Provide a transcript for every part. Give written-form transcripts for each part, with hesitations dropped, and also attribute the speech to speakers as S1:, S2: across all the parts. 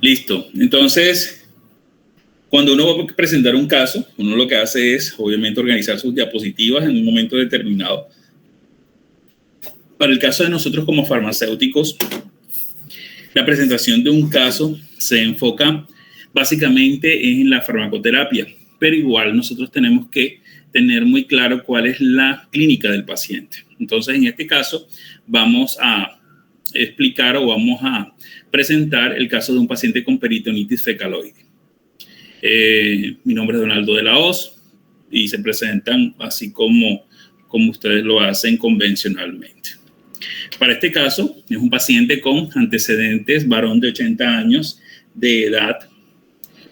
S1: Listo. Entonces, cuando uno va a presentar un caso, uno lo que hace es, obviamente, organizar sus diapositivas en un momento determinado. Para el caso de nosotros como farmacéuticos, la presentación de un caso se enfoca básicamente en la farmacoterapia, pero igual nosotros tenemos que tener muy claro cuál es la clínica del paciente. Entonces, en este caso, vamos a explicar o vamos a presentar el caso de un paciente con peritonitis fecaloide. Mi nombre es Donaldo de la Hoz y se presentan así como ustedes lo hacen convencionalmente. Para este caso, es un paciente con antecedentes, varón de 80 años de edad,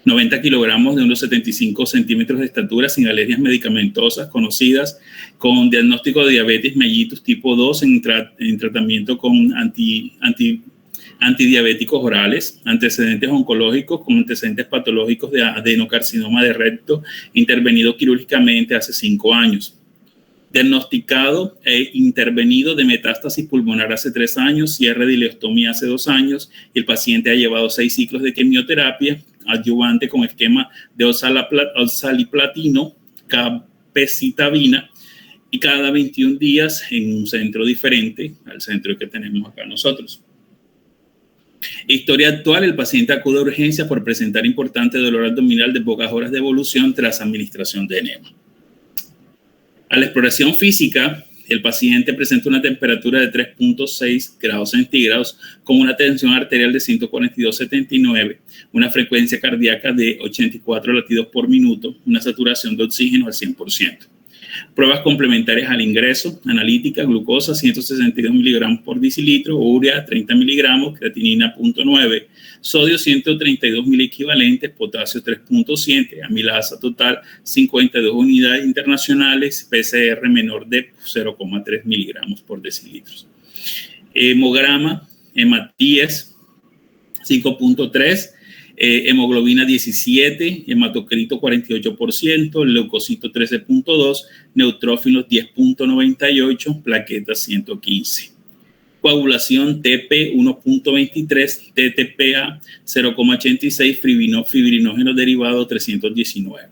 S1: 90 kilogramos, de unos 75 centímetros de estatura, sin alergias medicamentosas conocidas, con diagnóstico de diabetes mellitus tipo 2 en tratamiento con antidiabéticos orales, antecedentes oncológicos con antecedentes patológicos de adenocarcinoma de recto, intervenido quirúrgicamente hace 5 años. Diagnosticado e intervenido de metástasis pulmonar hace 3 años, cierre de ileostomía hace 2 años, y el paciente ha llevado 6 ciclos de quimioterapia adyuvante con esquema de oxaliplatino, capecitabina, y cada 21 días en un centro diferente al centro que tenemos acá nosotros. Historia actual: el paciente acude a urgencia por presentar importante dolor abdominal de pocas horas de evolución tras administración de enema. A la exploración física, el paciente presenta una temperatura de 3.6 grados centígrados con una tensión arterial de 142/79, una frecuencia cardíaca de 84 latidos por minuto, una saturación de oxígeno al 100%. Pruebas complementarias al ingreso: analítica, glucosa 162 miligramos por decilitro, urea 30 miligramos, creatinina 0.9, sodio 132 miliequivalentes, potasio 3.7, amilasa total 52 unidades internacionales, PCR menor de 0,3 miligramos por decilitro. Hemograma, hematíes 5.3, hemoglobina 17, hematocrito 48%, leucocito 13.2, neutrófilos 10.98, plaquetas 115. Coagulación TP 1.23, TTPA 0.86, fibrinógeno derivado 319.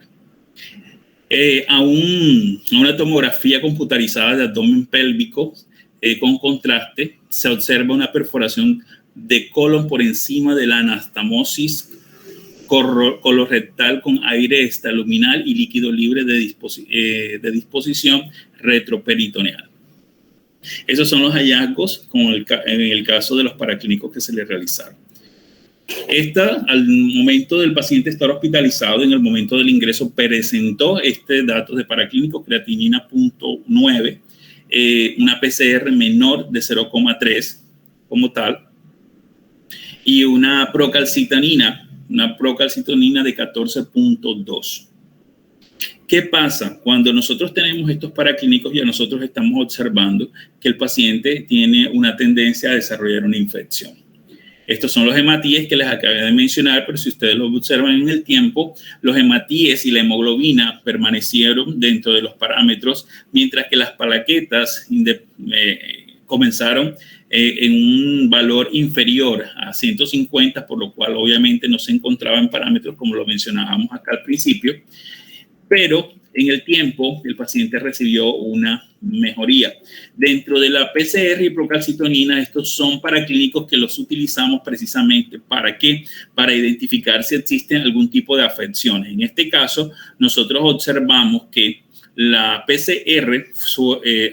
S1: A una tomografía computarizada de abdomen pélvico con contraste, se observa una perforación de colon por encima de la anastomosis colorectal con aire extraluminal y líquido libre de disposición retroperitoneal. Esos son los hallazgos en el caso de los paraclínicos que se le realizaron. Al momento del paciente estar hospitalizado, en el momento del ingreso, presentó datos de paraclínico: creatinina 0.9, una PCR menor de 0,3 como tal, y una procalcitonina de 14.2. ¿Qué pasa? Cuando nosotros tenemos estos paraclínicos, ya nosotros estamos observando que el paciente tiene una tendencia a desarrollar una infección. Estos son los hematíes que les acabé de mencionar, pero si ustedes lo observan en el tiempo, los hematíes y la hemoglobina permanecieron dentro de los parámetros, mientras que las plaquetas comenzaron en un valor inferior a 150, por lo cual obviamente no se encontraba en parámetros como lo mencionábamos acá al principio, pero en el tiempo el paciente recibió una mejoría. Dentro de la PCR y procalcitonina, estos son paraclínicos que los utilizamos precisamente ¿para qué? Para identificar si existe algún tipo de afecciones. En este caso, nosotros observamos que la PCR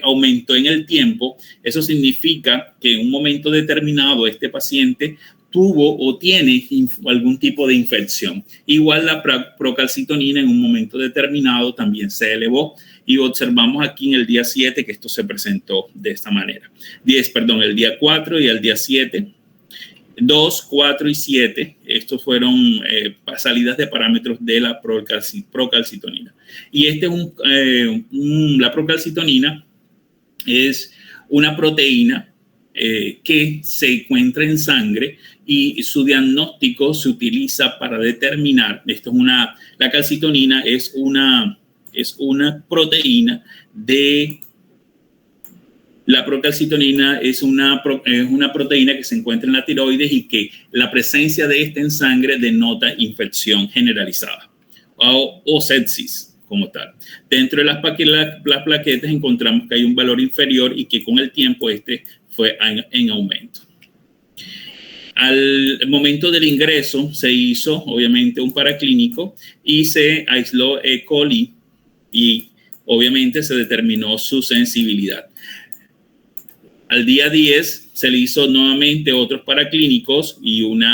S1: aumentó en el tiempo. Eso significa que en un momento determinado este paciente tuvo o tiene algún tipo de infección. Igual la procalcitonina en un momento determinado también se elevó, y observamos aquí en el día 7 que esto se presentó de esta manera. El día 4 y el día 7. 2, 4 y 7, estos fueron salidas de parámetros de la procalcitonina. Y la procalcitonina es una proteína que se encuentra en sangre, y su diagnóstico se utiliza para determinar, la calcitonina es una proteína de La procalcitonina es una proteína que se encuentra en la tiroides y que la presencia de esta en sangre denota infección generalizada o sepsis como tal. Dentro de las plaquetas encontramos que hay un valor inferior y que con el tiempo este fue en aumento. Al momento del ingreso se hizo obviamente un paraclínico y se aisló E. coli y obviamente se determinó su sensibilidad. Al día 10 se le hizo nuevamente otros paraclínicos y un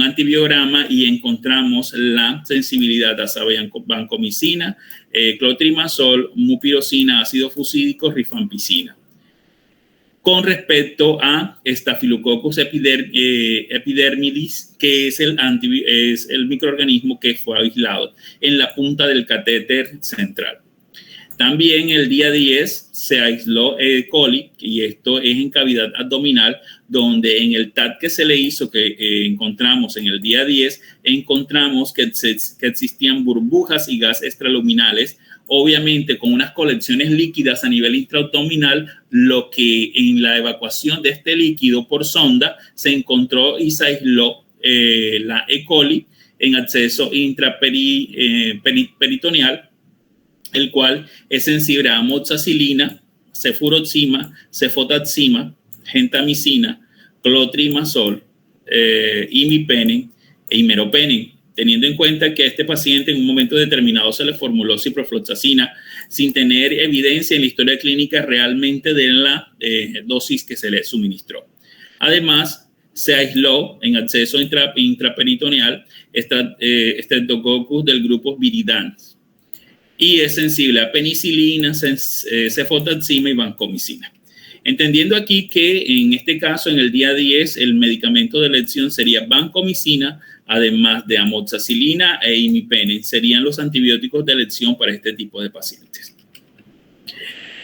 S1: antibiograma y encontramos la sensibilidad a vancomicina, clotrimazol, mupirocina, ácido fusídico, rifampicina. Con respecto a Staphylococcus epidermidis, que es el microorganismo que fue aislado en la punta del catéter central. También el día 10 se aisló E. coli, y esto es en cavidad abdominal, donde en el TAT que se le hizo, que encontramos en el día 10, encontramos que existían burbujas y gas extraluminales, obviamente con unas colecciones líquidas a nivel intraabdominal, lo que en la evacuación de este líquido por sonda se encontró y se aisló la E. coli en acceso intraperitoneal, el cual es sensible a amoxicilina, cefuroxima, cefotaxima, gentamicina, clotrimazol, imipenem e imeropenem, teniendo en cuenta que a este paciente en un momento determinado se le formuló ciprofloxacina sin tener evidencia en la historia clínica realmente de la dosis que se le suministró. Además, se aisló en acceso intraperitoneal Streptococcus del grupo Viridans y es sensible a penicilina, cefotaxima y vancomicina. Entendiendo aquí que en este caso, en el día 10, el medicamento de elección sería vancomicina, además de amoxicilina e imipenem, serían los antibióticos de elección para este tipo de pacientes.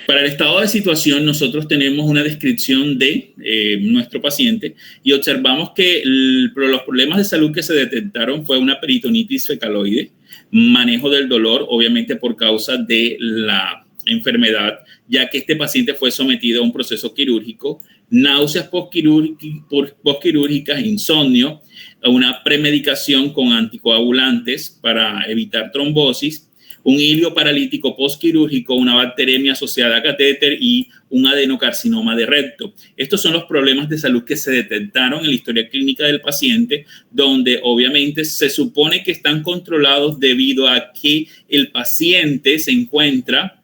S1: Para el estado de situación, nosotros tenemos una descripción de nuestro paciente y observamos que los problemas de salud que se detectaron fue una peritonitis fecaloide, manejo del dolor, obviamente por causa de la enfermedad, ya que este paciente fue sometido a un proceso quirúrgico, náuseas postquirúrgicas, insomnio, una premedicación con anticoagulantes para evitar trombosis, un hilio paralítico postquirúrgico, una bacteremia asociada a catéter y un adenocarcinoma de recto. Estos son los problemas de salud que se detectaron en la historia clínica del paciente, donde obviamente se supone que están controlados debido a que el paciente se encuentra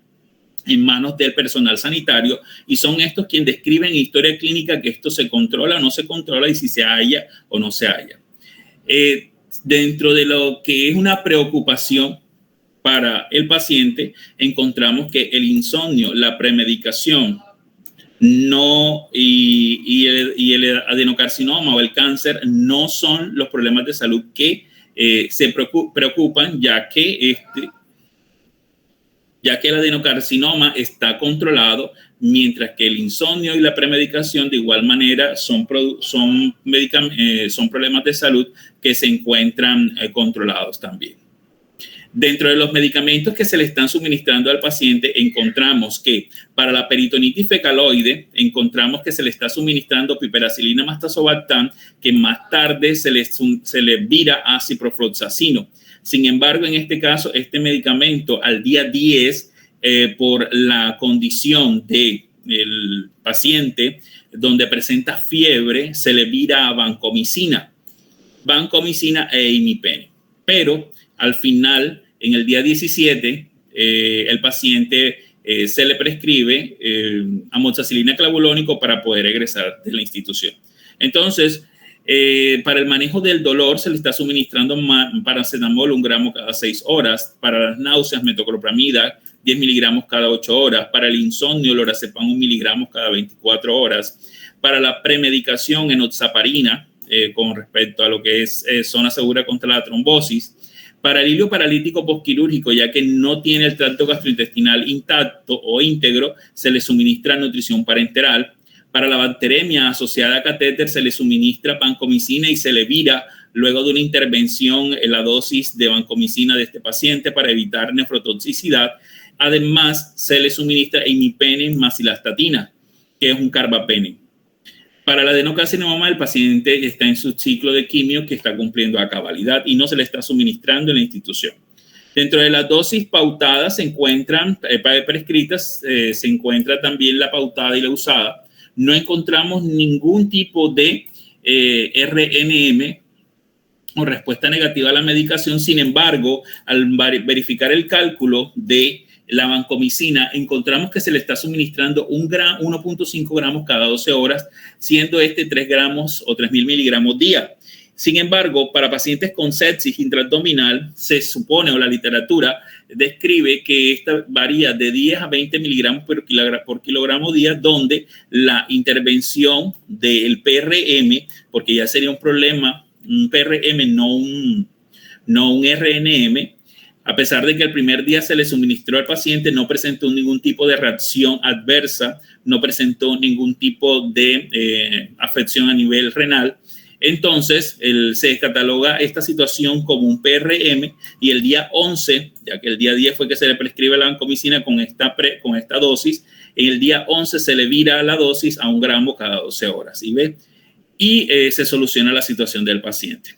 S1: en manos del personal sanitario y son estos quienes describen en historia clínica que esto se controla o no se controla y si se halla o no se halla. Dentro de lo que es una preocupación para el paciente, encontramos que el insomnio, la premedicación y el adenocarcinoma o el cáncer no son los problemas de salud que se preocupan, ya que el adenocarcinoma está controlado, mientras que el insomnio y la premedicación de igual manera son problemas de salud que se encuentran controlados también. Dentro de los medicamentos que se le están suministrando al paciente, encontramos que para la peritonitis fecaloide, encontramos que se le está suministrando piperacilina más tazobactam, que más tarde se le vira a ciprofloxacino. Sin embargo, en este caso, este medicamento al día 10, por la condición del paciente, donde presenta fiebre, se le vira a vancomicina e imipenem. Pero al final, en el día 17, el paciente se le prescribe amoxicilina clavulónico para poder egresar de la institución. Entonces, para el manejo del dolor se le está suministrando paracetamol 1 gramo cada 6 horas. Para las náuseas, metoclopramida 10 miligramos cada 8 horas. Para el insomnio, lorazepam 1 miligramo cada 24 horas. Para la premedicación, enoxaparina, con respecto a lo que es zona segura contra la trombosis. Para el hilio paralítico postquirúrgico, ya que no tiene el tracto gastrointestinal intacto o íntegro, se le suministra nutrición parenteral. Para la bacteremia asociada a catéter, se le suministra vancomicina y se le vira luego de una intervención en la dosis de vancomicina de este paciente para evitar nefrotoxicidad. Además, se le suministra imipenem más cilastatina. que es un carbapene. Para el adenocarcinoma, el paciente está en su ciclo de quimio que está cumpliendo a cabalidad y no se le está suministrando en la institución. Dentro de las dosis pautadas se encuentran, prescritas, se encuentra también la pautada y la usada. No encontramos ningún tipo de RNM o respuesta negativa a la medicación. Sin embargo, al verificar el cálculo de la vancomicina, encontramos que se le está suministrando 1.5 gramos cada 12 horas, siendo 3 gramos o 3.000 miligramos día. Sin embargo, para pacientes con sepsis intraabdominal, se supone, o la literatura describe que esta varía de 10 a 20 miligramos por kilogramo día, donde la intervención del PRM, porque ya sería un problema, un PRM, no un RNM, a pesar de que el primer día se le suministró al paciente, no presentó ningún tipo de reacción adversa, no presentó ningún tipo de afección a nivel renal. Entonces, se cataloga esta situación como un PRM y el día 11, ya que el día 10 fue que se le prescribe la vancomicina con esta dosis, en el día 11 se le vira la dosis a 1 gramo cada 12 horas. Y se soluciona la situación del paciente.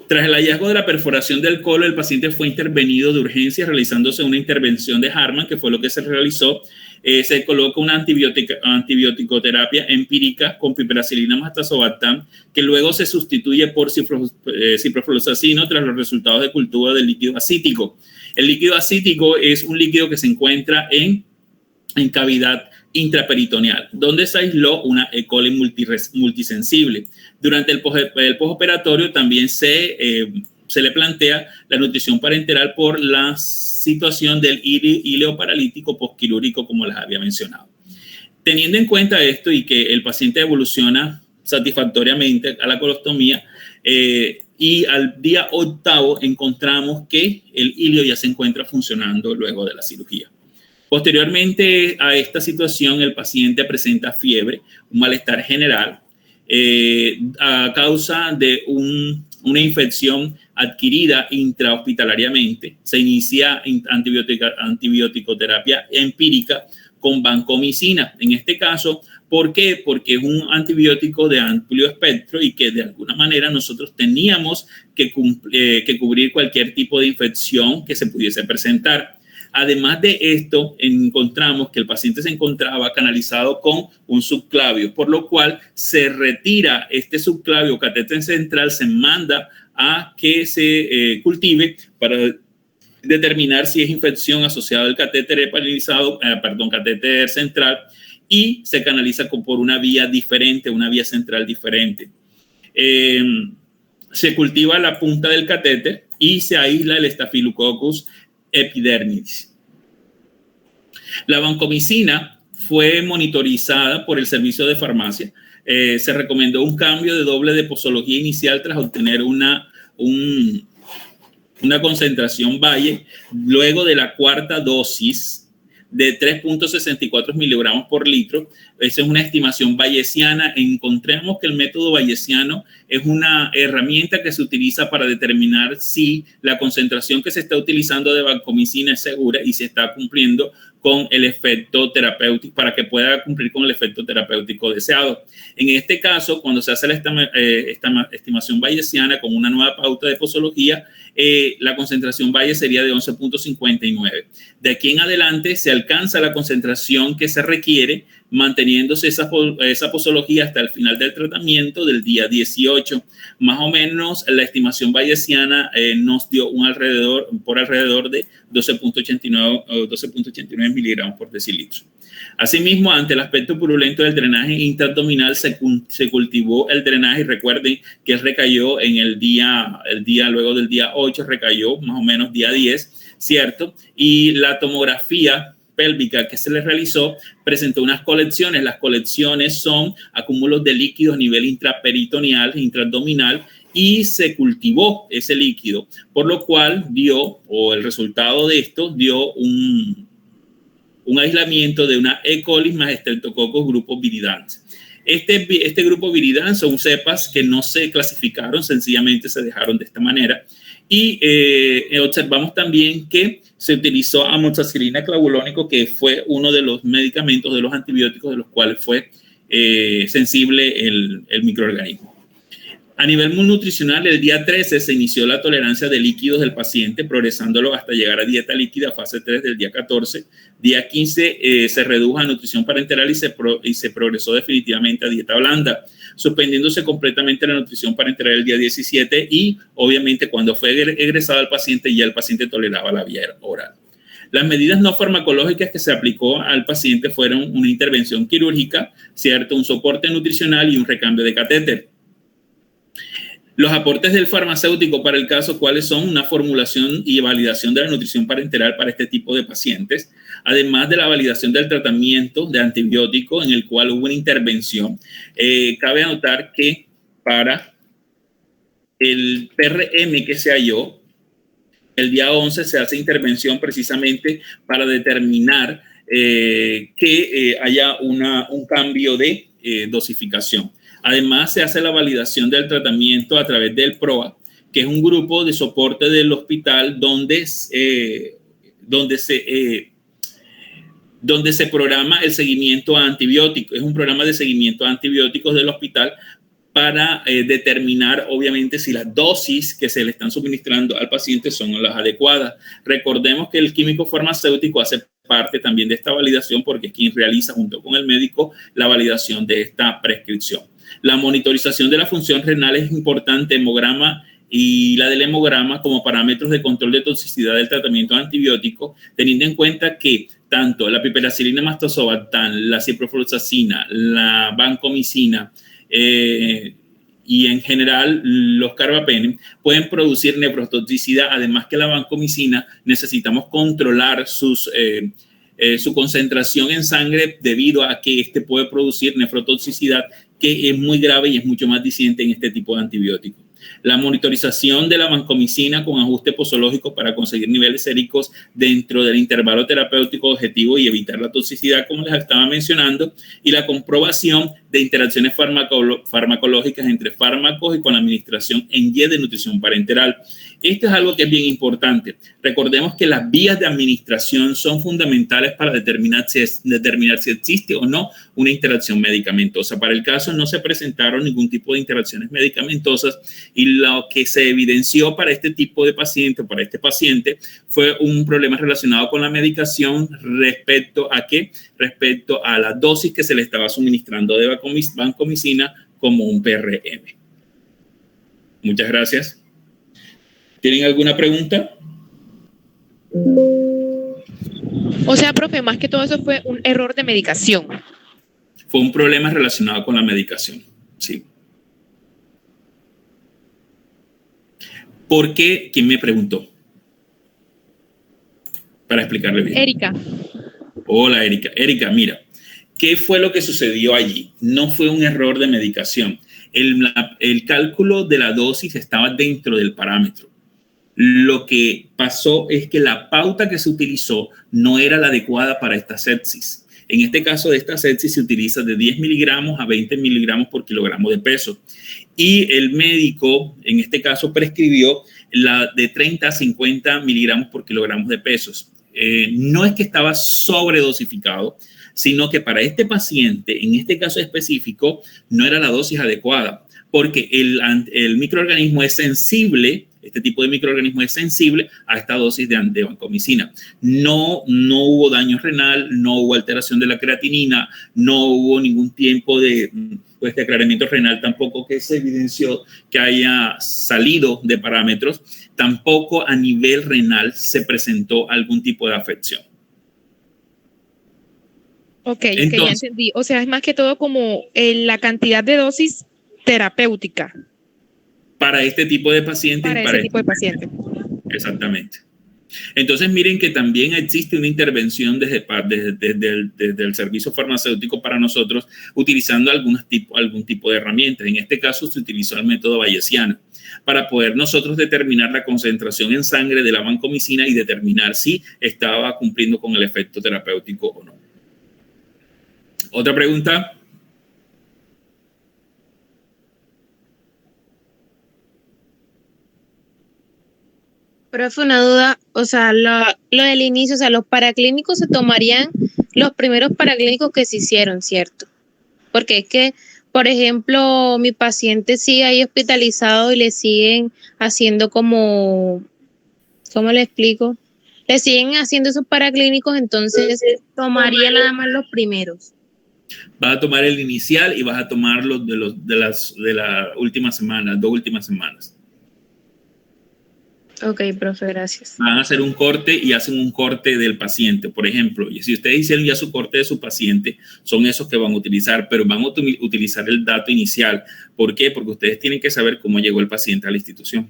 S1: Tras el hallazgo de la perforación del colon, el paciente fue intervenido de urgencia realizándose una intervención de Hartmann, que fue lo que se realizó. Se coloca una antibiótico-terapia empírica con piperacilina más tazobactam, que luego se sustituye por ciprofloxacino tras los resultados de cultivo del líquido ascítico. El líquido ascítico es un líquido que se encuentra en cavidad intraperitoneal, donde se aisló una E. coli multisensible. Durante el postoperatorio también se le plantea la nutrición parenteral por la situación del híleo paralítico postquirúrgico, como les había mencionado. Teniendo en cuenta esto y que el paciente evoluciona satisfactoriamente a la colostomía, y al día 8 encontramos que el híleo ya se encuentra funcionando luego de la cirugía. Posteriormente a esta situación, el paciente presenta fiebre, un malestar general, a causa de una infección adquirida intrahospitalariamente. Se inicia antibiótico-terapia empírica con vancomicina. En este caso, ¿por qué? Porque es un antibiótico de amplio espectro y que de alguna manera nosotros teníamos que cubrir cualquier tipo de infección que se pudiese presentar. Además de esto, encontramos que el paciente se encontraba canalizado con un subclavio, por lo cual se retira este subclavio catéter central, se manda a que se cultive para determinar si es infección asociada al catéter catéter central, y se canaliza por una vía diferente, una vía central diferente. Se cultiva la punta del catéter y se aísla el Staphylococcus epidermidis. La vancomicina fue monitorizada por el servicio de farmacia. Se recomendó un cambio de doble de posología inicial tras obtener una concentración Baye luego de la cuarta dosis de 3.64 miligramos por litro. Esa es una estimación bayesiana. Encontremos que el método bayesiano es una herramienta que se utiliza para determinar si la concentración que se está utilizando de vancomicina es segura y se está cumpliendo con el efecto terapéutico, para que pueda cumplir con el efecto terapéutico deseado. En este caso, cuando se hace esta estimación bayesiana con una nueva pauta de posología, la concentración Baye sería de 11.59. De aquí en adelante se alcanza la concentración que se requiere, manteniéndose esa posología hasta el final del tratamiento del día 18. Más o menos la estimación bayesiana nos dio por alrededor de 12.89 miligramos por decilitro. Asimismo, ante el aspecto purulento del drenaje intraabdominal, se cultivó el drenaje. Recuerden que recayó en el día luego del día 8, recayó más o menos día 10, ¿cierto? Y la tomografía pélvica que se le realizó presentó unas colecciones. Las colecciones son acúmulos de líquidos a nivel intraperitoneal, intraabdominal, y se cultivó ese líquido, por lo cual el resultado de esto dio un aislamiento de una E. coli más Streptococcus grupos viridans. Este grupo viridán son cepas que no se clasificaron, sencillamente se dejaron de esta manera. Y observamos también que se utilizó amoxicilina clavulónico, que fue uno de los medicamentos, de los antibióticos de los cuales fue sensible el microorganismo. A nivel nutricional, el día 13 se inició la tolerancia de líquidos del paciente, progresándolo hasta llegar a dieta líquida, fase 3 del día 14. Día 15 se redujo a nutrición parenteral y se progresó definitivamente a dieta blanda, suspendiéndose completamente la nutrición parenteral el día 17 y obviamente cuando fue egresado el paciente ya el paciente toleraba la vía oral. Las medidas no farmacológicas que se aplicó al paciente fueron una intervención quirúrgica, ¿cierto? Un soporte nutricional y un recambio de catéter. Los aportes del farmacéutico para el caso, ¿cuáles son? Una formulación y validación de la nutrición parenteral para este tipo de pacientes, además de la validación del tratamiento de antibiótico en el cual hubo una intervención. Cabe anotar que para el PRM que se halló, el día 11 se hace intervención precisamente para determinar que haya un cambio de dosificación. Además, se hace la validación del tratamiento a través del PROA, que es un grupo de soporte del hospital donde se programa el seguimiento a antibióticos. Es un programa de seguimiento a antibióticos del hospital para determinar, obviamente, si las dosis que se le están suministrando al paciente son las adecuadas. Recordemos que el químico farmacéutico hace parte también de esta validación porque es quien realiza junto con el médico la validación de esta prescripción. La monitorización de la función renal es importante, hemograma y la del hemograma como parámetros de control de toxicidad del tratamiento antibiótico, teniendo en cuenta que tanto la piperacilina mastosobactam, la ciprofloxacina, la vancomicina y en general los carbapenem pueden producir nefrotoxicidad, además que la vancomicina necesitamos controlar su concentración en sangre debido a que este puede producir nefrotoxicidad que es muy grave y es mucho más disidente en este tipo de antibióticos. La monitorización de la vancomicina con ajuste posológico para conseguir niveles séricos dentro del intervalo terapéutico objetivo y evitar la toxicidad, como les estaba mencionando, y la comprobación de interacciones farmacológicas entre fármacos y con la administración en guía de nutrición parenteral. Esto es algo que es bien importante. Recordemos que las vías de administración son fundamentales para determinar si existe o no una interacción medicamentosa. Para el caso no se presentaron ningún tipo de interacciones medicamentosas y lo que se evidenció para este tipo de paciente, para este paciente, fue un problema relacionado con la medicación respecto a ¿qué? Respecto a la dosis que se le estaba suministrando de vancomicina como un PRM. Muchas gracias. ¿Tienen alguna pregunta?
S2: O sea, profe, más que todo eso fue un error de medicación.
S1: Fue un problema relacionado con la medicación, sí. ¿Por qué? ¿Quién me preguntó? Para explicarle bien.
S2: Erika.
S1: Hola, Erika. Erika, mira, ¿qué fue lo que sucedió allí? No fue un error de medicación. El cálculo de la dosis estaba dentro del parámetro. Lo que pasó es que la pauta que se utilizó no era la adecuada para esta sepsis. En este caso de esta sepsis se utiliza de 10 miligramos a 20 miligramos por kilogramo de peso. Y el médico, en este caso, prescribió la de 30 a 50 miligramos por kilogramo de pesos. No es que estaba sobredosificado, sino que para este paciente, en este caso específico, no era la dosis adecuada, porque el microorganismo es sensible. Este tipo de microorganismo es sensible a esta dosis de vancomicina. No hubo daño renal, no hubo alteración de la creatinina, no hubo ningún tiempo de aclaramiento renal, tampoco que se evidenció que haya salido de parámetros, tampoco a nivel renal se presentó algún tipo de afección.
S2: Ok, entonces, ya entendí. O sea, es más que todo como la cantidad de dosis terapéutica.
S1: Para este tipo de pacientes.
S2: Para ese tipo de pacientes.
S1: Exactamente. Entonces, miren que también existe una intervención desde el servicio farmacéutico para nosotros, utilizando algún tipo de herramientas. En este caso, se utilizó el método bayesiano para poder nosotros determinar la concentración en sangre de la vancomicina y determinar si estaba cumpliendo con el efecto terapéutico o no. ¿Otra pregunta?
S2: Profe, una duda, o sea, lo del inicio, o sea, los paraclínicos se tomarían los primeros paraclínicos que se hicieron, ¿cierto? Porque es que, por ejemplo, mi paciente sigue ahí hospitalizado y le siguen haciendo como, ¿cómo le explico? Le siguen haciendo esos paraclínicos, entonces tomaría nada más los primeros.
S1: Vas a tomar el inicial y vas a tomar los de las últimas semanas, 2 últimas semanas.
S2: Ok, profe, gracias.
S1: Van a hacer un corte y hacen un corte del paciente, por ejemplo. Y si ustedes hicieron ya su corte de su paciente, son esos que van a utilizar, pero van a utilizar el dato inicial. ¿Por qué? Porque ustedes tienen que saber cómo llegó el paciente a la institución.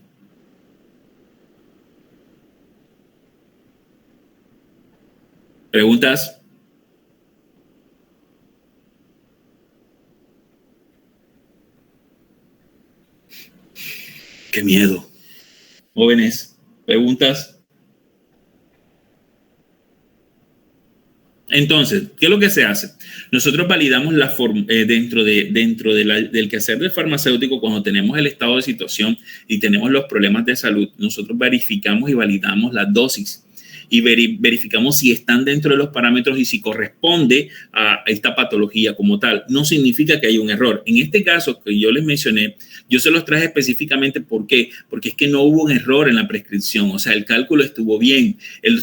S1: ¿Preguntas? ¡Qué miedo! Jóvenes, ¿preguntas? Entonces, ¿qué es lo que se hace? Nosotros validamos dentro del quehacer del farmacéutico cuando tenemos el estado de situación y tenemos los problemas de salud. Nosotros verificamos y validamos la dosis y verificamos si están dentro de los parámetros y si corresponde a esta patología como tal. No significa que haya un error. En este caso que yo les mencioné, yo se los traje específicamente ¿por qué? Porque es que no hubo un error en la prescripción, o sea, el cálculo estuvo bien.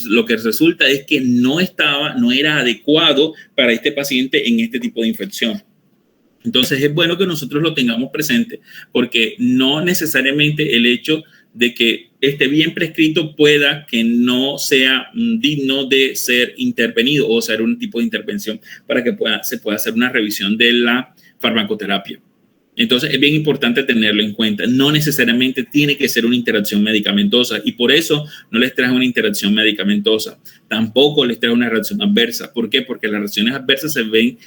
S1: Lo que resulta es que no era adecuado para este paciente en este tipo de infección. Entonces es bueno que nosotros lo tengamos presente porque no necesariamente el hecho de que esté bien prescrito pueda que no sea digno de ser intervenido o ser un tipo de intervención para que se pueda hacer una revisión de la farmacoterapia. Entonces es bien importante tenerlo en cuenta. No necesariamente tiene que ser una interacción medicamentosa y por eso no les traje una interacción medicamentosa. Tampoco les traje una reacción adversa. ¿Por qué? Porque las reacciones adversas se ven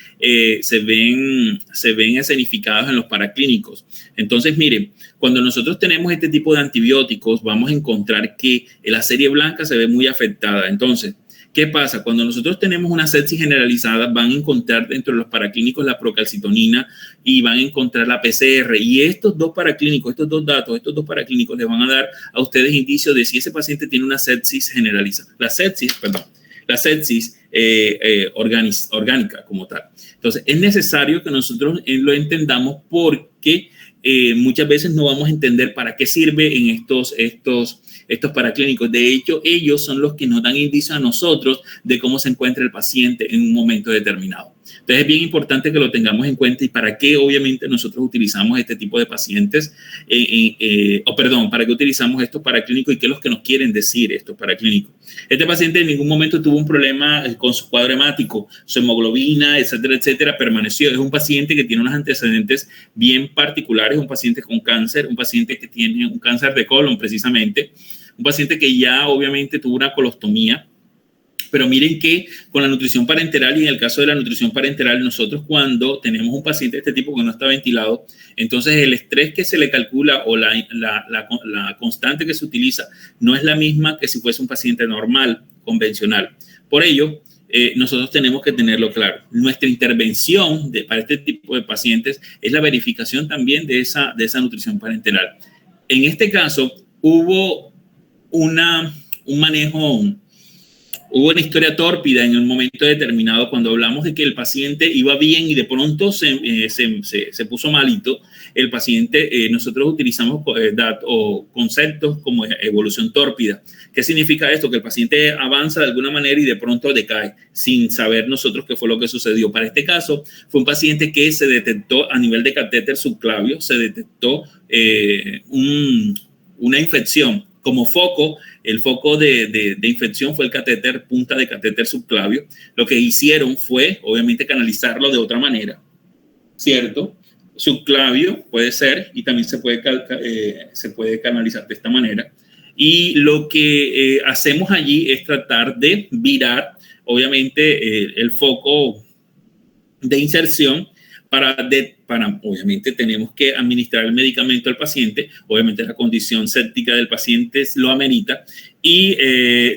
S1: escenificadas en los paraclínicos. Entonces, miren, cuando nosotros tenemos este tipo de antibióticos, vamos a encontrar que la serie blanca se ve muy afectada. Entonces, ¿qué pasa? Cuando nosotros tenemos una sepsis generalizada, van a encontrar dentro de los paraclínicos la procalcitonina y van a encontrar la PCR. Y estos dos paraclínicos, estos dos paraclínicos les van a dar a ustedes indicios de si ese paciente tiene una sepsis generalizada. La sepsis orgánica como tal. Entonces, es necesario que nosotros lo entendamos porque muchas veces no vamos a entender para qué sirve en estos paraclínicos. De hecho, ellos son los que nos dan indicios a nosotros de cómo se encuentra el paciente en un momento determinado. Entonces, es bien importante que lo tengamos en cuenta y para qué, obviamente, nosotros utilizamos este tipo de pacientes, para qué utilizamos estos paraclínicos y qué es lo que nos quieren decir estos paraclínicos. Este paciente en ningún momento tuvo un problema con su cuadro hemático, su hemoglobina, etcétera, etcétera, permaneció. Es un paciente que tiene unos antecedentes bien particulares, un paciente con cáncer, un paciente que tiene un cáncer de colon precisamente, un paciente que ya obviamente tuvo una colostomía. Pero miren que con la nutrición parenteral y en el caso de la nutrición parenteral, nosotros cuando tenemos un paciente de este tipo que no está ventilado, entonces el estrés que se le calcula o la constante que se utiliza no es la misma que si fuese un paciente normal, convencional. Por ello, nosotros tenemos que tenerlo claro. Nuestra intervención para este tipo de pacientes es la verificación también de esa nutrición parenteral. En este caso, hubo un manejo. Hubo una historia tórpida en un momento determinado cuando hablamos de que el paciente iba bien y de pronto se puso malito. El paciente, nosotros utilizamos conceptos como evolución tórpida. ¿Qué significa esto? Que el paciente avanza de alguna manera y de pronto decae sin saber nosotros qué fue lo que sucedió. Para este caso, fue un paciente que se detectó a nivel de catéter subclavio, se detectó una infección. Como foco, el foco de infección fue el catéter, punta de catéter subclavio. Lo que hicieron fue, obviamente, canalizarlo de otra manera, ¿cierto? Subclavio puede ser y también se puede canalizar de esta manera. Y lo que hacemos allí es tratar de virar, obviamente, el foco de inserción para obviamente tenemos que administrar el medicamento al paciente, obviamente la condición séptica del paciente lo amerita y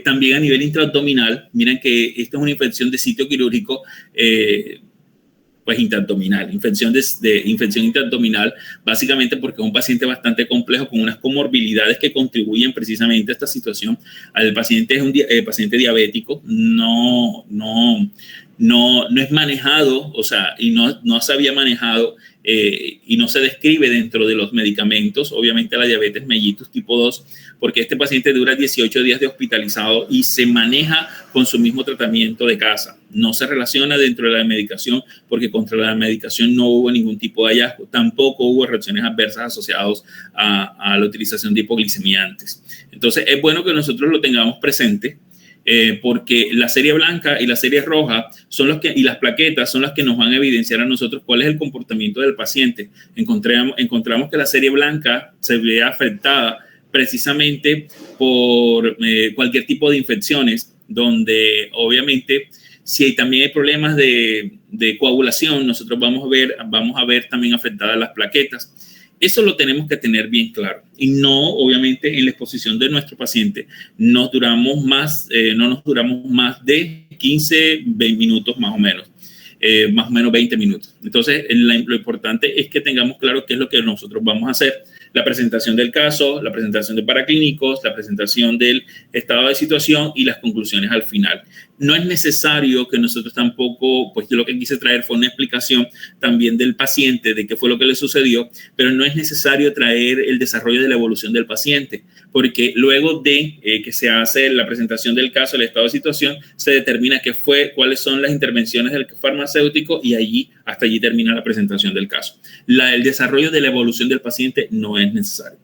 S1: también a nivel intraabdominal, miren que esta es una infección de sitio quirúrgico, pues interabdominal, infección interabdominal, básicamente porque es un paciente bastante complejo con unas comorbilidades que contribuyen precisamente a esta situación. El paciente es un paciente diabético, no es manejado, o sea, y no se había manejado y no se describe dentro de los medicamentos, obviamente la diabetes mellitus tipo 2, porque este paciente dura 18 días de hospitalizado y se maneja con su mismo tratamiento de casa. No se relaciona dentro de la medicación porque contra la medicación no hubo ningún tipo de hallazgo. Tampoco hubo reacciones adversas asociadas a la utilización de hipoglicemiantes. Entonces, es bueno que nosotros lo tengamos presente. Porque la serie blanca y la serie roja y las plaquetas son las que nos van a evidenciar a nosotros cuál es el comportamiento del paciente. Encontramos que la serie blanca se ve afectada precisamente por cualquier tipo de infecciones, donde obviamente si también hay problemas de coagulación, nosotros vamos a ver también afectadas las plaquetas. Eso lo tenemos que tener bien claro. Y no, obviamente, en la exposición de nuestro paciente no nos duramos más de 15, 20 minutos más o menos 20 minutos. Entonces, lo importante es que tengamos claro qué es lo que nosotros vamos a hacer. La presentación del caso, la presentación de paraclínicos, la presentación del estado de situación y las conclusiones al final. No es necesario que nosotros tampoco, pues yo lo que quise traer fue una explicación también del paciente, de qué fue lo que le sucedió, pero no es necesario traer el desarrollo de la evolución del paciente, porque luego de que se hace la presentación del caso, el estado de situación, se determina cuáles son las intervenciones del farmacéutico y hasta allí termina la presentación del caso. El desarrollo de la evolución del paciente no es necesario.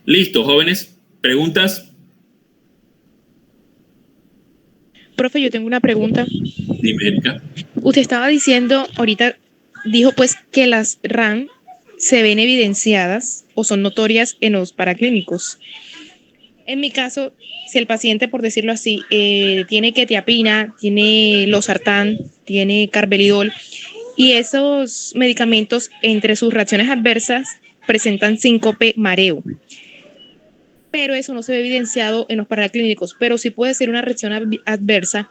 S1: Listo, jóvenes. ¿Preguntas?
S2: Profe, yo tengo una pregunta.
S1: Dime, Erika.
S2: Usted estaba diciendo, ahorita dijo pues que las RAM se ven evidenciadas o son notorias en los paraclínicos. En mi caso, si el paciente, por decirlo así, tiene quetiapina, tiene losartán, tiene carvedilol, y esos medicamentos entre sus reacciones adversas presentan síncope, mareo. Pero eso no se ve evidenciado en los paraclínicos, pero sí puede ser una reacción adversa.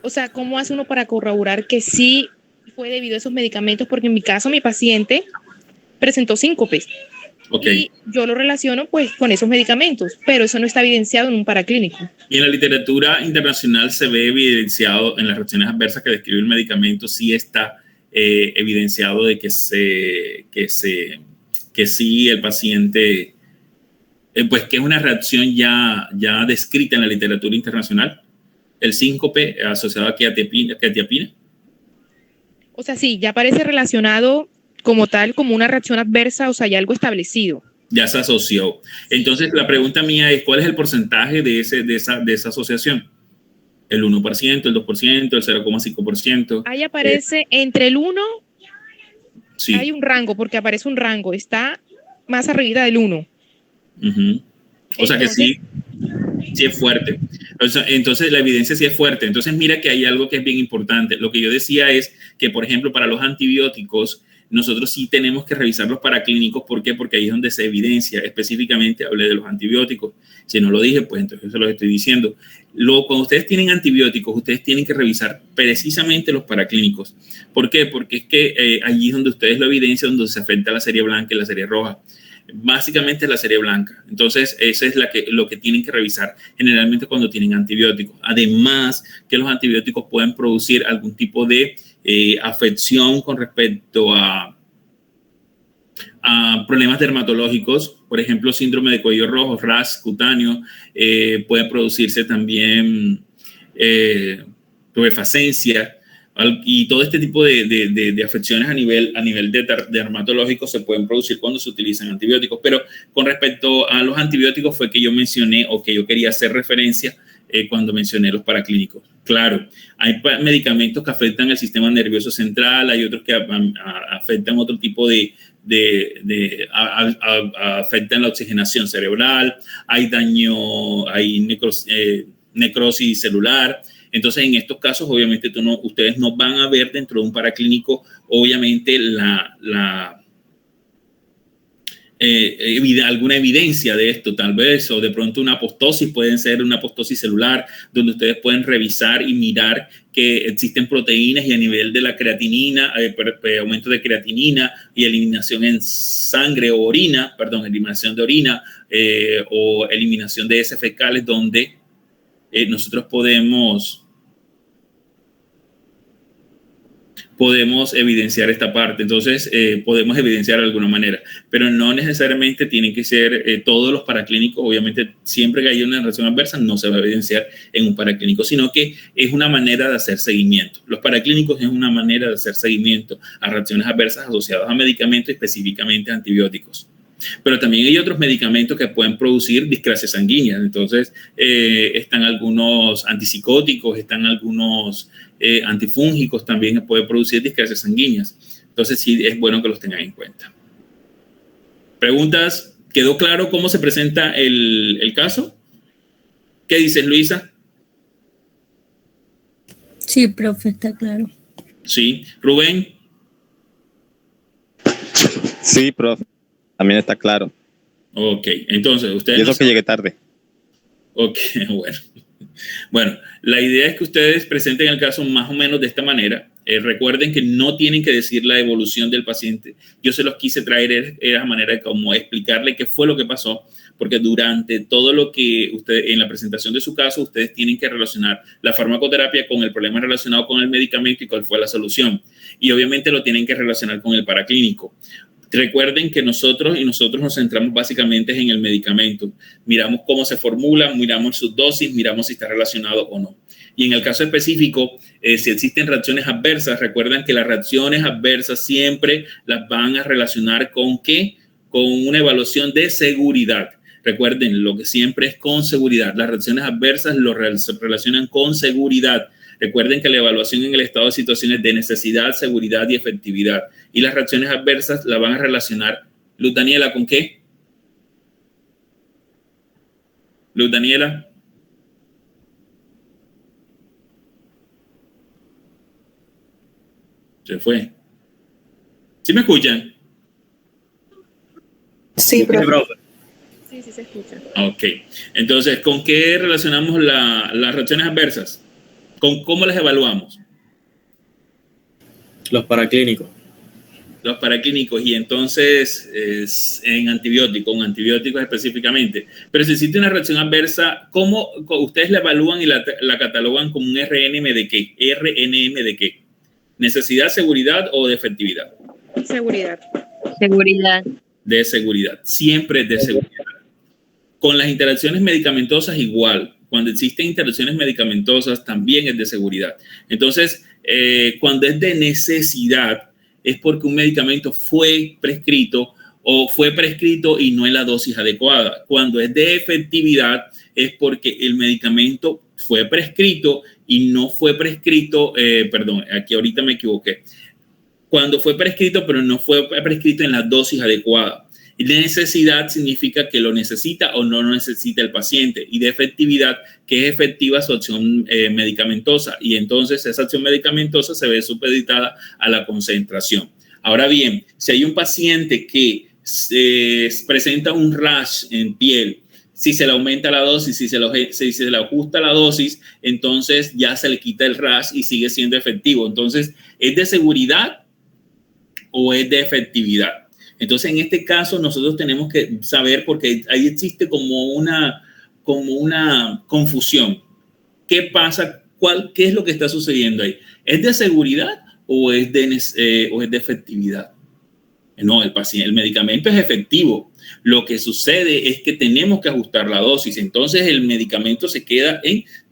S2: O sea, ¿cómo hace uno para corroborar que sí fue debido a esos medicamentos? Porque en mi caso, mi paciente presentó síncopes.
S1: Okay.
S2: Y yo lo relaciono pues con esos medicamentos, pero eso no está evidenciado en un paraclínico.
S1: Y en la literatura internacional se ve evidenciado en las reacciones adversas que describe el medicamento, sí está evidenciado de que sí el paciente, pues que es una reacción ya descrita en la literatura internacional, el síncope asociado a quetiapina.
S2: O sea, sí, ya aparece relacionado como tal, como una reacción adversa, o sea, ya algo establecido.
S1: Ya se asoció. Entonces, la pregunta mía es, ¿cuál es el porcentaje de esa asociación? ¿El 1%, el 2%, el 0,5%?
S2: Ahí aparece entre el 1,
S1: sí.
S2: Hay un rango, porque aparece un rango, está más arriba del 1.
S1: O sea que sí es fuerte. Entonces, la evidencia sí es fuerte. Entonces, mira que hay algo que es bien importante. Lo que yo decía es que, por ejemplo, para los antibióticos, nosotros sí tenemos que revisar los paraclínicos. ¿Por qué? Porque ahí es donde se evidencia. Específicamente hablé de los antibióticos. Si no lo dije, pues entonces se los estoy diciendo. Cuando ustedes tienen antibióticos, ustedes tienen que revisar precisamente los paraclínicos. ¿Por qué? Porque es que allí es donde ustedes lo evidencian, donde se afecta la serie blanca y la serie roja. Básicamente es la serie blanca. Entonces, esa es lo que tienen que revisar generalmente cuando tienen antibióticos. Además, que los antibióticos pueden producir algún tipo de afección con respecto a problemas dermatológicos, por ejemplo, síndrome de cuello rojo, rash cutáneo, puede producirse también tubefacencia, y todo este tipo de afecciones a nivel dermatológico se pueden producir cuando se utilizan antibióticos. Pero con respecto a los antibióticos fue que yo mencioné o que yo quería hacer referencia cuando mencioné los paraclínicos. Claro, hay medicamentos que afectan el sistema nervioso central, hay otros que afectan otro tipo afectan la oxigenación cerebral, hay necrosis celular. Entonces, en estos casos, obviamente, ustedes no van a ver dentro de un paraclínico, obviamente, alguna evidencia de esto, tal vez, o de pronto una apostosis, pueden ser una apostosis celular, donde ustedes pueden revisar y mirar que existen proteínas y a nivel de la creatinina, aumento de creatinina y eliminación en sangre o orina, perdón, eliminación de orina o eliminación de heces fecales, donde nosotros podemos evidenciar esta parte. Entonces, podemos evidenciar de alguna manera, pero no necesariamente tienen que ser todos los paraclínicos. Obviamente, siempre que haya una reacción adversa, no se va a evidenciar en un paraclínico, sino que es una manera de hacer seguimiento. Los paraclínicos es una manera de hacer seguimiento a reacciones adversas asociadas a medicamentos, específicamente antibióticos. Pero también hay otros medicamentos que pueden producir discrasia sanguínea. Entonces, están algunos antipsicóticos, están algunos antifúngicos, también puede producir discrasias sanguíneas. Entonces, sí es bueno que los tengan en cuenta. ¿Preguntas? ¿Quedó claro cómo se presenta el caso? ¿Qué dices, Luisa?
S3: Sí, profe, está claro.
S1: Sí. ¿Rubén?
S4: Sí, profe. También está claro.
S1: Ok, entonces ustedes...
S4: Y eso que llegué tarde.
S1: Ok, bueno. Bueno, la idea es que ustedes presenten el caso más o menos de esta manera. Recuerden que no tienen que decir la evolución del paciente. Yo se los quise traer de la manera de como explicarle qué fue lo que pasó, porque durante todo lo que ustedes, en la presentación de su caso, ustedes tienen que relacionar la farmacoterapia con el problema relacionado con el medicamento y cuál fue la solución. Y obviamente lo tienen que relacionar con el paraclínico. Recuerden que nosotros nos centramos básicamente en el medicamento. Miramos cómo se formula, miramos sus dosis, miramos si está relacionado o no. Y en el caso específico, si existen reacciones adversas, recuerden que las reacciones adversas siempre las van a relacionar ¿con qué? Con una evaluación de seguridad. Recuerden, lo que siempre es con seguridad. Las reacciones adversas lo relacionan con seguridad. Recuerden que la evaluación en el estado de situaciones de necesidad, seguridad y efectividad. Y las reacciones adversas la van a relacionar, Luz Daniela, ¿con qué? Luz Daniela. Se fue. ¿Sí me escuchan?
S3: Sí, profe.
S2: Sí, sí se escucha.
S1: Ok. Entonces, ¿con qué relacionamos las reacciones adversas? ¿Cómo las evaluamos?
S5: Los paraclínicos.
S1: Los paraclínicos y entonces en antibióticos específicamente. Pero si existe una reacción adversa, ¿cómo ustedes la evalúan y la catalogan como un RNM de qué? ¿RNM de qué? ¿Necesidad, seguridad o de efectividad?
S2: Seguridad.
S3: Seguridad.
S1: De seguridad. Siempre es de seguridad. Con las interacciones medicamentosas igual. Cuando existen interacciones medicamentosas también es de seguridad. Entonces, cuando es de necesidad, es porque un medicamento fue prescrito y no en la dosis adecuada. Cuando es de efectividad, es porque el medicamento fue prescrito y no fue prescrito, perdón, aquí ahorita me equivoqué. Cuando fue prescrito, pero no fue prescrito en la dosis adecuada. Y de necesidad significa que lo necesita o no lo necesita el paciente. Y de efectividad, que es efectiva su acción medicamentosa. Y entonces esa acción medicamentosa se ve supeditada a la concentración. Ahora bien, si hay un paciente que presenta un rash en piel, si se le aumenta la dosis, si se le ajusta la dosis, entonces ya se le quita el rash y sigue siendo efectivo. Entonces, ¿es de seguridad o es de efectividad? Entonces, en este caso, nosotros tenemos que saber, porque ahí existe como una confusión. ¿Qué pasa? ¿Qué es lo que está sucediendo ahí? ¿Es de seguridad o es de efectividad? No, el medicamento es efectivo. Lo que sucede es que tenemos que ajustar la dosis. Entonces, el medicamento se queda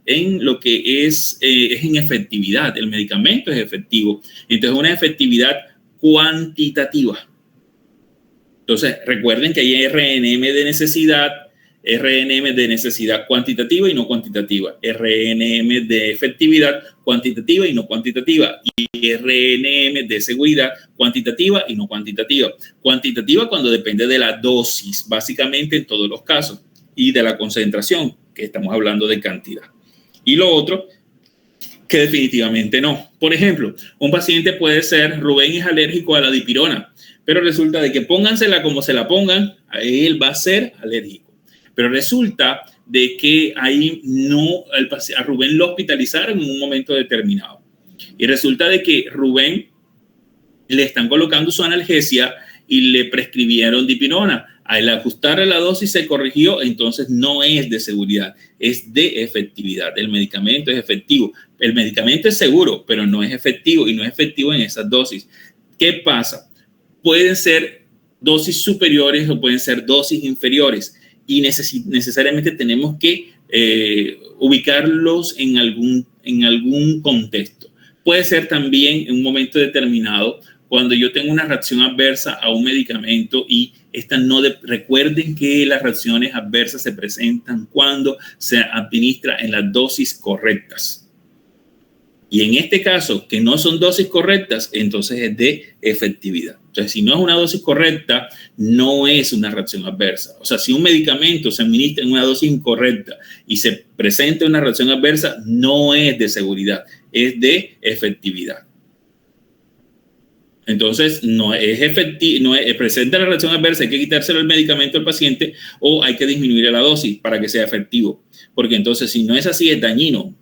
S1: en lo que es en efectividad. El medicamento es efectivo. Entonces, una efectividad cuantitativa. Entonces, recuerden que hay RNM de necesidad cuantitativa y no cuantitativa, RNM de efectividad cuantitativa y no cuantitativa, y RNM de seguridad cuantitativa y no cuantitativa. Cuantitativa cuando depende de la dosis, básicamente en todos los casos, y de la concentración, que estamos hablando de cantidad. Y lo otro, que definitivamente no. Por ejemplo, un paciente puede ser, Rubén es alérgico a la dipirona, pero resulta de que póngansela como se la pongan, a él va a ser alérgico. Pero resulta de que ahí no, a Rubén lo hospitalizaron en un momento determinado. Y resulta de que Rubén le están colocando su analgesia y le prescribieron dipirona. Al ajustar la dosis se corrigió, entonces no es de seguridad, es de efectividad. El medicamento es efectivo. El medicamento es seguro, pero no es efectivo y no es efectivo en esas dosis. ¿Qué pasa? Pueden ser dosis superiores o pueden ser dosis inferiores y necesariamente tenemos que ubicarlos en algún contexto. Puede ser también en un momento determinado cuando yo tengo una reacción adversa a un medicamento y recuerden que las reacciones adversas se presentan cuando se administra en las dosis correctas. Y en este caso, que no son dosis correctas, entonces es de efectividad. Entonces, si no es una dosis correcta, no es una reacción adversa. O sea, si un medicamento se administra en una dosis incorrecta y se presenta una reacción adversa, no es de seguridad, es de efectividad. Entonces, no es efectivo, presenta la reacción adversa, hay que quitárselo el medicamento al paciente o hay que disminuir la dosis para que sea efectivo. Porque entonces, si no es así, es dañino,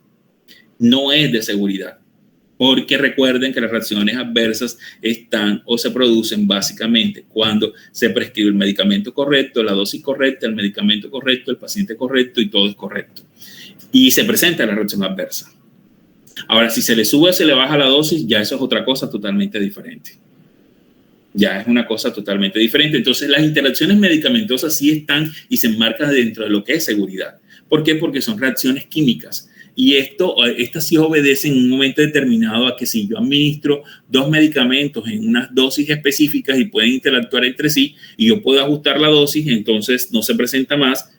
S1: no es de seguridad. Porque recuerden que las reacciones adversas están o se producen básicamente cuando se prescribe el medicamento correcto, la dosis correcta, el medicamento correcto, el paciente correcto y todo es correcto. Y se presenta la reacción adversa. Ahora, si se le sube o se le baja la dosis, ya eso es otra cosa totalmente diferente. Ya es una cosa totalmente diferente. Entonces, las interacciones medicamentosas sí están y se enmarcan dentro de lo que es seguridad. ¿Por qué? Porque son reacciones químicas. Y estas sí obedecen en un momento determinado a que si yo administro dos medicamentos en unas dosis específicas y pueden interactuar entre sí y yo puedo ajustar la dosis, entonces no se presenta más.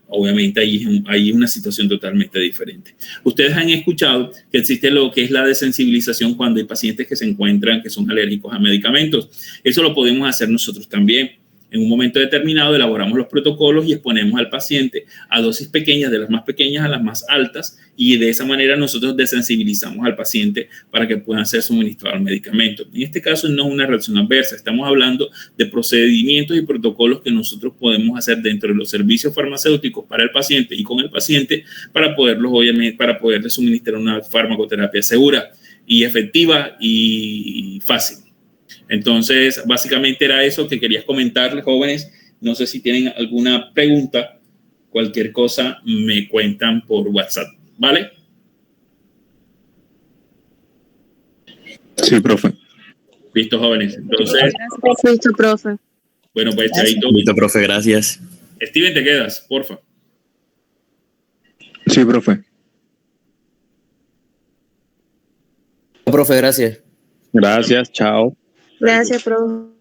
S1: Obviamente ahí es una situación totalmente diferente. Ustedes han escuchado que existe lo que es la desensibilización cuando hay pacientes que se encuentran que son alérgicos a medicamentos. Eso lo podemos hacer nosotros también. En un momento determinado elaboramos los protocolos y exponemos al paciente a dosis pequeñas, de las más pequeñas a las más altas, y de esa manera nosotros desensibilizamos al paciente para que puedan ser suministrados el medicamento. En este caso no es una reacción adversa, estamos hablando de procedimientos y protocolos que nosotros podemos hacer dentro de los servicios farmacéuticos para el paciente y con el paciente para poderles suministrar una farmacoterapia segura y efectiva y fácil. Entonces, básicamente era eso que quería comentarles, jóvenes. No sé si tienen alguna pregunta, cualquier cosa me cuentan por WhatsApp, ¿vale?
S4: Sí, profe.
S1: Listo, jóvenes. Entonces,
S2: Listo, profe.
S1: Bueno, pues Chaito.
S5: Listo, profe, gracias.
S1: Steven, te quedas, porfa.
S4: Sí, profe.
S5: Profe, gracias.
S4: Gracias, chao.
S2: Gracias, profe.